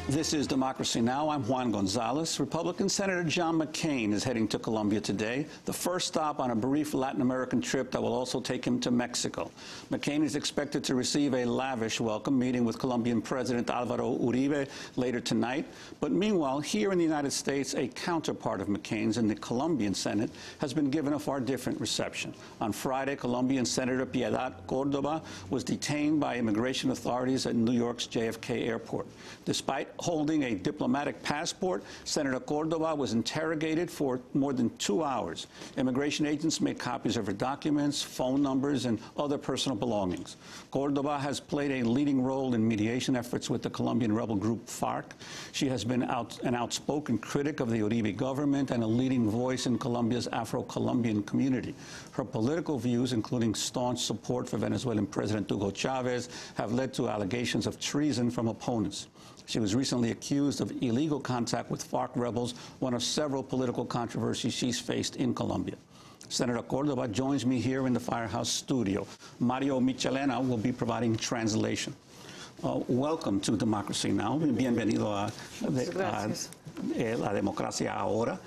This is Democracy Now! I'm Juan Gonzalez. Republican Senator John McCain is heading to Colombia today, the first stop on a brief Latin American trip that will also take him to Mexico. McCain is expected to receive a lavish welcome, meeting with Colombian President Alvaro Uribe later tonight. But meanwhile, here in the United States, a counterpart of McCain's in the Colombian Senate has been given a far different reception. On Friday, Colombian Senator Piedad Córdoba was detained by immigration authorities at New York's JFK airport. Despite holding a diplomatic passport, Senator Córdoba was interrogated for more than 2 hours. Immigration agents made copies of her documents, phone numbers, and other personal belongings. Córdoba has played a leading role in mediation efforts with the Colombian rebel group FARC. She has been an outspoken critic of the Uribe government and a leading voice in Colombia's Afro-Colombian community. Her political views, including staunch support for Venezuelan President Hugo Chavez, have led to allegations of treason from opponents. She was recently accused of illegal contact with FARC rebels, one of several political controversies she's faced in Colombia. Senator Córdoba joins me here in the Firehouse studio. Mario Michelena will be providing translation. Welcome to Democracy Now! Bienvenido a La Democracia Ahora.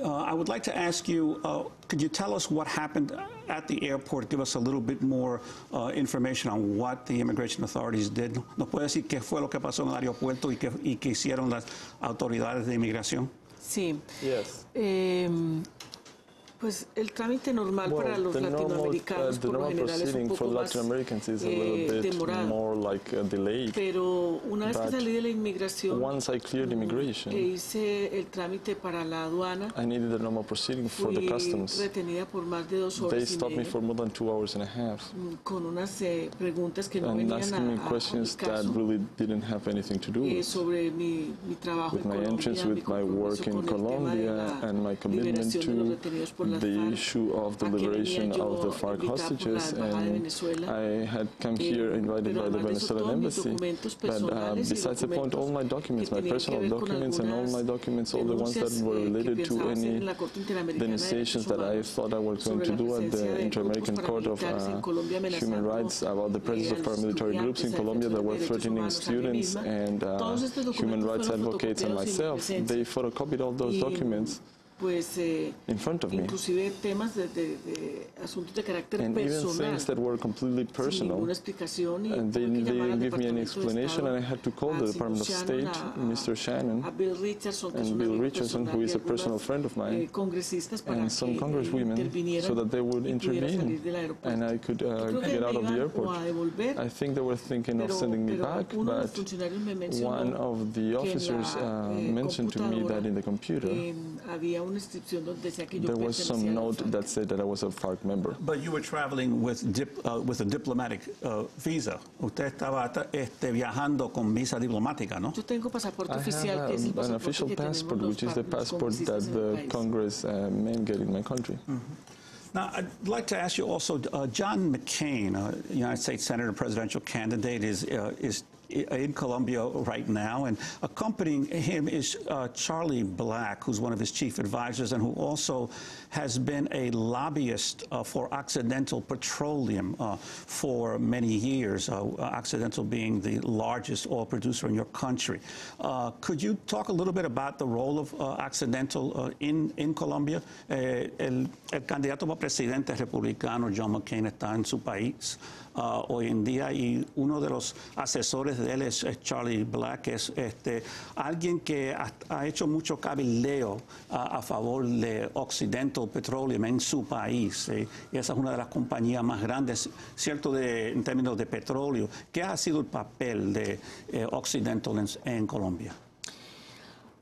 I would like to ask you, could you tell us what happened at the airport? Give us a little bit more information on what the immigration authorities did. ¿Nos puede decir qué fue lo que pasó en el aeropuerto y qué hicieron las autoridades de inmigración? Sí. Yes. Pues el trámite normal para los latinoamericanos por lo general es un poco más demorado. Pero una vez que salí de la inmigración, que hice el trámite para la aduana, fui retenida por más de 2 horas y media, con unas preguntas que no venían a mi caso, sobre mi trabajo en Colombia, mi compromiso con el tema de la liberación de los retenidos por the issue of the liberation of the FARC hostages, and I had come here invited by the Venezuelan embassy. But besides the point, all my documents, my personal documents and all my documents, all the ones that were related to any denunciations that I thought I was going to do at the Inter-American Court of Human Rights about the presence of paramilitary groups in Colombia that were threatening students and human rights advocates and myself. They photocopied all those documents in front of me, inclusive temas de asuntos de carácter and personal, even things that were completely personal, and they didn't give me any explanation, and I had to call the Department of State, Mr. Shannon, and Bill Richardson, who is a personal friend of mine, and some congresswomen, so that they would intervene, and I could get out of the airport. I think they were thinking of sending me back, but one of the officers mentioned to me that in the computer, there was some note that said that I was a FARC member. But you were traveling with a diplomatic visa. Usted estaba viajando con visa diplomática, ¿no? Yo tengo pasaporte oficial, I have an official passport, which is the passport that the Congress men get in my country. Now, I'd like to ask you also, John McCain, United States Senator presidential candidate, is in Colombia right now, and accompanying him is Charlie Black, who's one of his chief advisors and who also has been a lobbyist for Occidental Petroleum for many years, Occidental being the largest oil producer in your country. Could you talk a little bit about the role of Occidental in Colombia? El candidato a presidente republicano John McCain está en su país hoy en día, y uno de los asesores de él es Charlie Black, que es alguien que ha hecho mucho cabildeo a favor de Occidental Petroleum en su país. Y esa es una de las compañías más grandes, cierto, en términos de petróleo. ¿Qué ha sido el papel de Occidental en Colombia?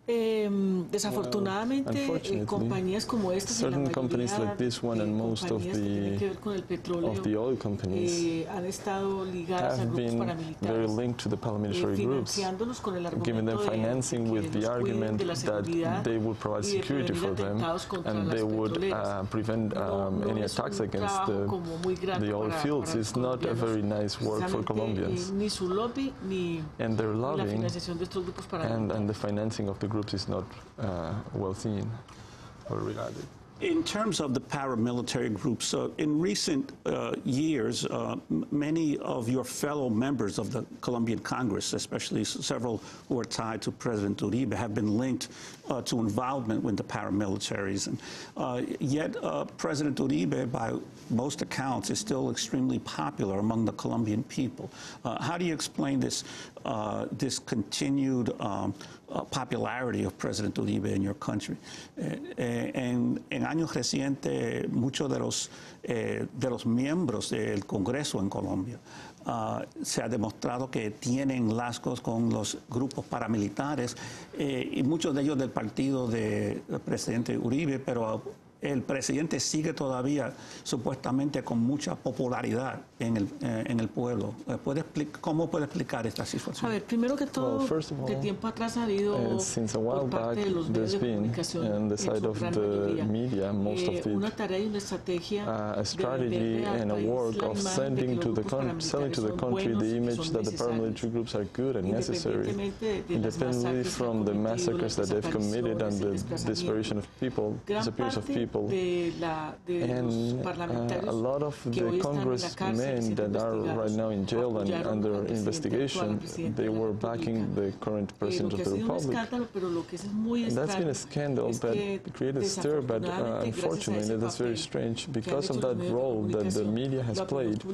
Desafortunadamente, compañías como estas, certain companies like this one and most of the oil companies han estado ligadas a have grupos been very linked to the paramilitary groups, giving them financing with the argument that they would provide security for them and they would prevent any attacks against the oil fields. It's not a very nice work for Colombians. And their lobbying and the financing of the groups is not well seen or regarded. In terms of the paramilitary groups, in recent years, many of your fellow members of the Colombian Congress, especially several who are tied to President Uribe, have been linked to involvement with the paramilitaries. And yet, President Uribe, by most accounts, is still extremely popular among the Colombian people. How do you explain this, this continued popularity of President Uribe in your country? En años recientes, muchos de los miembros del Congreso en Colombia se ha demostrado que tienen lazos con los grupos paramilitares y muchos de ellos del partido del presidente Uribe, pero el presidente sigue todavía supuestamente con mucha popularidad en el pueblo. ¿Cómo puede explicar esta situación? A ver, primero que todo, de tiempo atrás ha habido por parte de los medios de comunicación en su gran mayoría una tarea y una estrategia de and a work of selling to the country the image that the paramilitary groups are good and necessary, independently from the massacres that they've committed and the disappearance of people, and a lot of the congressmen that are right now in jail and under investigation, they were backing the current president of the republic. And that's been a scandal that created stir, but unfortunately that's very strange. Because of that role that the media has played,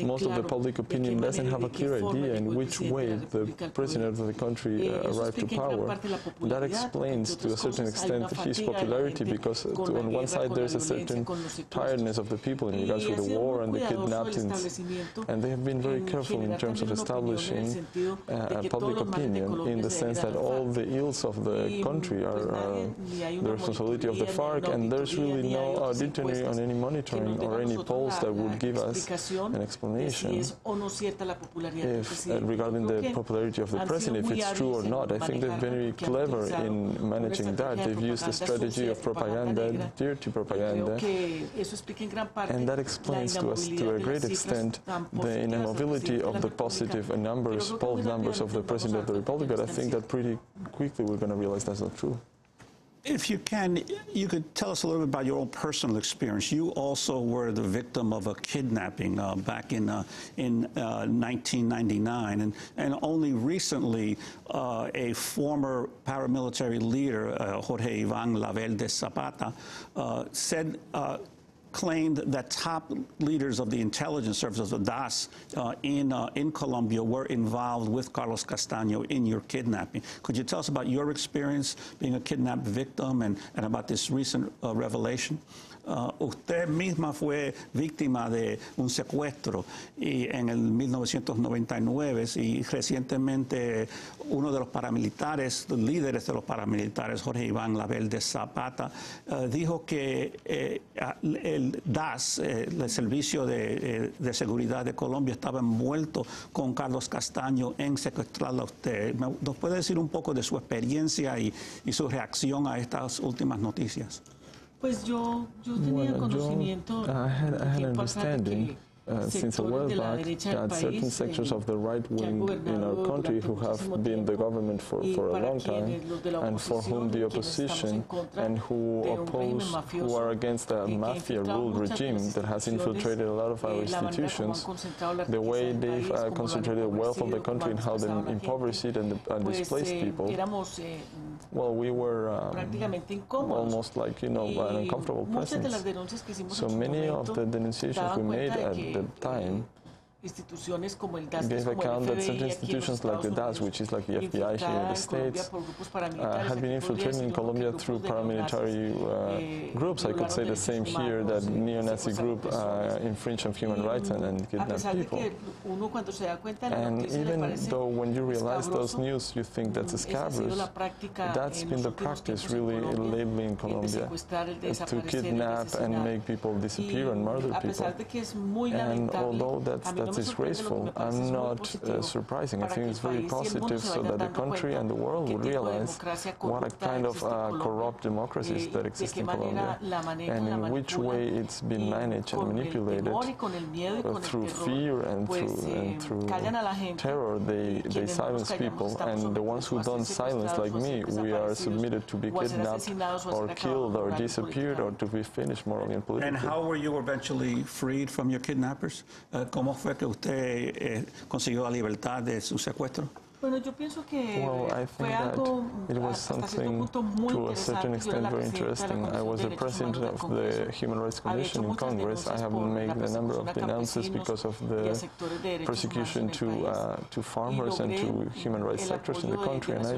most of the public opinion doesn't have a clear idea in which way the president of the country arrived to power. That explains to a certain extent his popularity, because on one side there's a certain tiredness of the people in regards to the war and the kidnappings, and they have been very careful in terms of establishing public opinion, in the sense that all the ills of the country are the responsibility of the FARC, and there's really no auditory on any monitoring or any polls that would give us an explanation if, regarding the popularity of the president, if it's true or not. I think they're very clever in managing that. They've used the strategy of propaganda, dirty propaganda, and that explains to us, to a great extent, the inamobility of the positive numbers, poll numbers of the President of the Republic, but I think that pretty quickly we're going to realize that's not true. If you can, you could tell us a little bit about your own personal experience. You also were the victim of a kidnapping back in 1999, and only recently a former paramilitary leader, Jorge Iván Lavelde Zapata, claimed that top leaders of the intelligence services, the DAS, in Colombia were involved with Carlos Castaño in your kidnapping. Could you tell us about your experience being a kidnapped victim and about this recent revelation? Usted misma fue víctima de un secuestro en el 1999 y recientemente uno de los paramilitares, los líderes de los paramilitares, Jorge Iván Lavelde Zapata, dijo que el DAS, el Servicio de Seguridad de Colombia, estaba envuelto con Carlos Castaño en secuestrarla a usted. ¿Nos puede decir un poco de su experiencia y su reacción a estas últimas noticias? Pues yo tenía conocimiento I had an understanding since a while back that certain sectors of the right wing in our country, who have been the government for a long time, and for whom the opposition and who are against the mafia-ruled regime that has infiltrated a lot of our institutions, the way they've concentrated the wealth of the country and how they impoverish it and displace people. Well, we were almost like, an uncomfortable presence. So many of the denunciations we made at the time gave account that certain institutions like the DAS, which is like the FBI here in the States, had been infiltrated in Colombia through paramilitary groups. I could say the same here, that neo-Nazi group infringe on human rights and kidnap people. And even though when you realize those news, you think that's scabrous, that's been the practice really lately in Colombia, to kidnap and make people disappear and murder people. And although that's that's disgraceful. I'm not surprising. I think it's very positive so that the country and the world will realize what a kind of corrupt democracies that exist in Colombia and in which way it's been managed and manipulated through fear and through terror. They silence people, and the ones who don't silence, like me, we are submitted to be kidnapped or killed or disappeared or to be finished morally and politically. And how were you eventually freed from your kidnappers? ¿Cómo fue que usted consiguió la libertad de su secuestro? Well, I think that it was something to a certain extent very interesting. I was the president of the Human Rights Commission in Congress. I have made a number of denouncements because of the persecution to farmers and to human rights sectors in the country, and I